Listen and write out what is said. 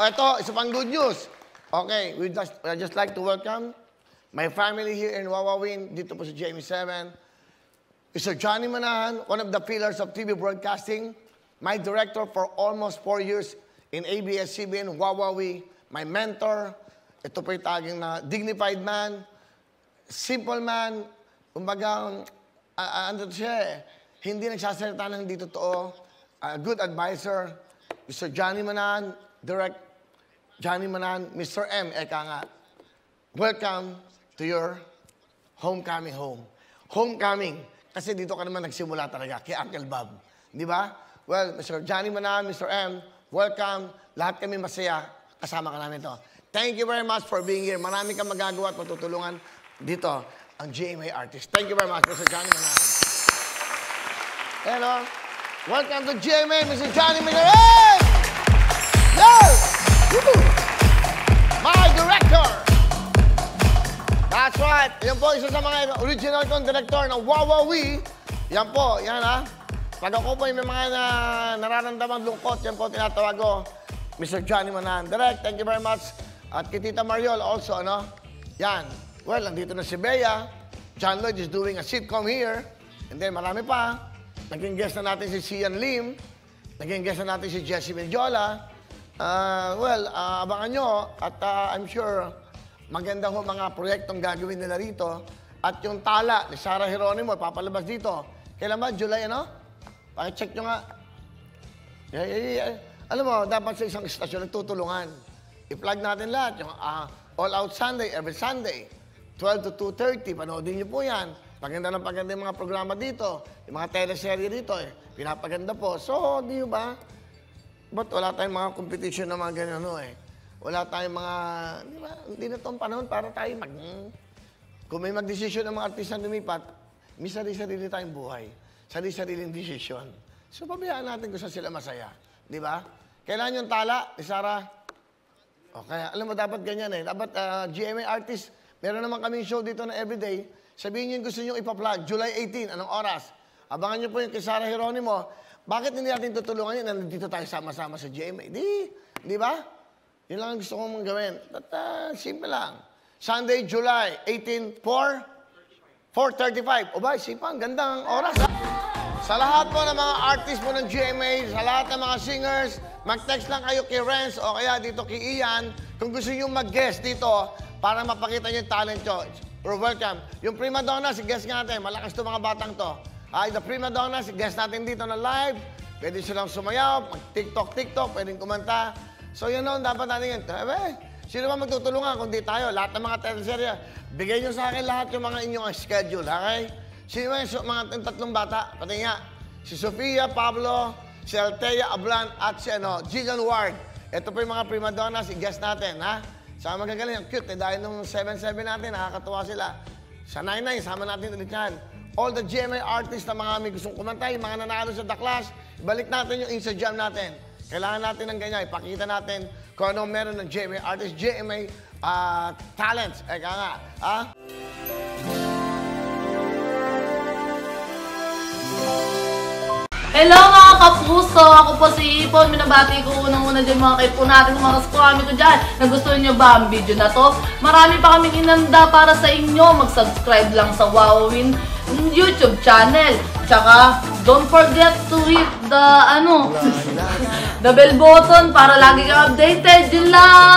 ito, isa pang good news. Okay, I just like to welcome my family here in Wawawin. Dito po sa GMA7. Mr. Johnny Manahan, one of the pillars of TV broadcasting. My director for almost 4 years in ABS-CBN, Wawawi. My mentor. Ito po yung taging na dignified man, simple man, kumbaga, ano siya hindi nagsasalita ng hindi totoo, good advisor, Mr. Johnny Manahan, direct Johnny Manahan, Mr. M, eka nga, welcome to your homecoming home. Homecoming, kasi dito ka naman nagsimula talaga, kay Uncle Bob. Di ba? Well, Mr. Johnny Manahan, Mr. M, welcome. Lahat kami masaya, kasama ka namin ito. Thank you very much for being here. Marami kang magagawa at matutulungan dito ang GMA artist. Thank you very much, Mr. Johnny Manahan. Hello. Welcome to GMA, Mr. Johnny Manahan. Yes! My director. That's right. Yan po, isa sa mga original kong director ng Wawawi. Yan po, yan ha. Pag ako po yung may mga nararamdamang lungkot, yan po tinatawag ko, Mr. Johnny Manahan. Direct, thank you very much. At kay Tita Mariol also, ano? Yan. Well, nandito na si Bea. John Lloyd is doing a sitcom here. And then, marami pa. Naging guest na natin si Sian Lim. Naging guest na natin si Jessie Mendiola. Abangan nyo. At I'm sure, maganda ho mga proyektong gagawin nila rito. At yung tala ni Sarah Geronimo, papalabas dito. Kailan ba? July, ano? Pakicheck nyo nga. Alam mo, dapat sa isang istasyon nagtutulungan. I-plug natin lahat. Yung All Out Sunday, every Sunday. 12 to 2:30. Panoodin nyo po yan. Paganda ng paganda yung mga programa dito. Yung mga teleserye dito, pinapaganda po. So, di ba? Ba't wala tayong mga competition na mga ganyan, Wala tayong mga, di ba? Hindi na itong panahon para tayo kung may mag-desisyon ng mga artista lumipat, may sarili-sarili tayong buhay. Sarili-sariling desisyon. So, pabayaan natin kung saan sila masaya. Di ba? Kailangan yung tala, ni Sarah. Okay, alam mo, dapat ganyan Dapat GMA artist, meron naman kaming show dito na everyday. Sabihin nyo gusto nyo ipa-plug, July 18, anong oras? Abangan nyo po yung kay Sarah Geronimo. Bakit hindi natin tutulungan yun? Nandito tayo sama-sama sa GMA. Di ba? Yun lang ang gusto kong gawin. Simple lang. Sunday, July 18, 4:35. O ba, sipang, gandang oras. Sa lahat po ng mga artist po ng GMA, sa lahat ng mga singers, mag-text lang kayo kay Renz o kaya dito kay Ian kung gusto nyo mag-guest dito para mapakita nyo yung talent nyo. You're welcome. Yung prima donna, si-guest natin. Malakas to mga batang to. The prima donna, si-guest natin dito na live. Pwede silang sumayaw, mag-TikTok, pwedeng kumanta. So yun o, dapat natin yun. Sino ba magtutulungan kundi tayo? Lahat ng mga teleserye. Bigay nyo sa akin lahat yung mga inyong schedule, okay? Sino ba yung mga tatlong bata? Pati nga, si Sofia, Pablo, si Althea Ablan, at si Gillian Ward. Ito po yung mga prima donna, si-guest natin, ha? Sama magagaling, ang cute dahil nung 7-7 natin, nakakatuwa sila. Sa 9-9, sama natin ulit yan. All the GMA artists na mga may gustong kumantay, mga nanalo sa The Clash, ibalik natin yung Instagram natin. Kailangan natin ng ganyan, ipakita natin kung anong meron ng GMA artists, GMA talents. Eka nga, ha? Hello mga kapuso! Ako po si Ipon. Minabati ko unang-una dyan mga kaipo natin, mga kaskwami ko dyan. Nagustuhan nyo ba ang video na to? Marami pa kaming inanda para sa inyo. Mag-subscribe lang sa Wawawin YouTube channel. Tsaka, don't forget to hit the, the bell button para lagi kang updated. Yun lang!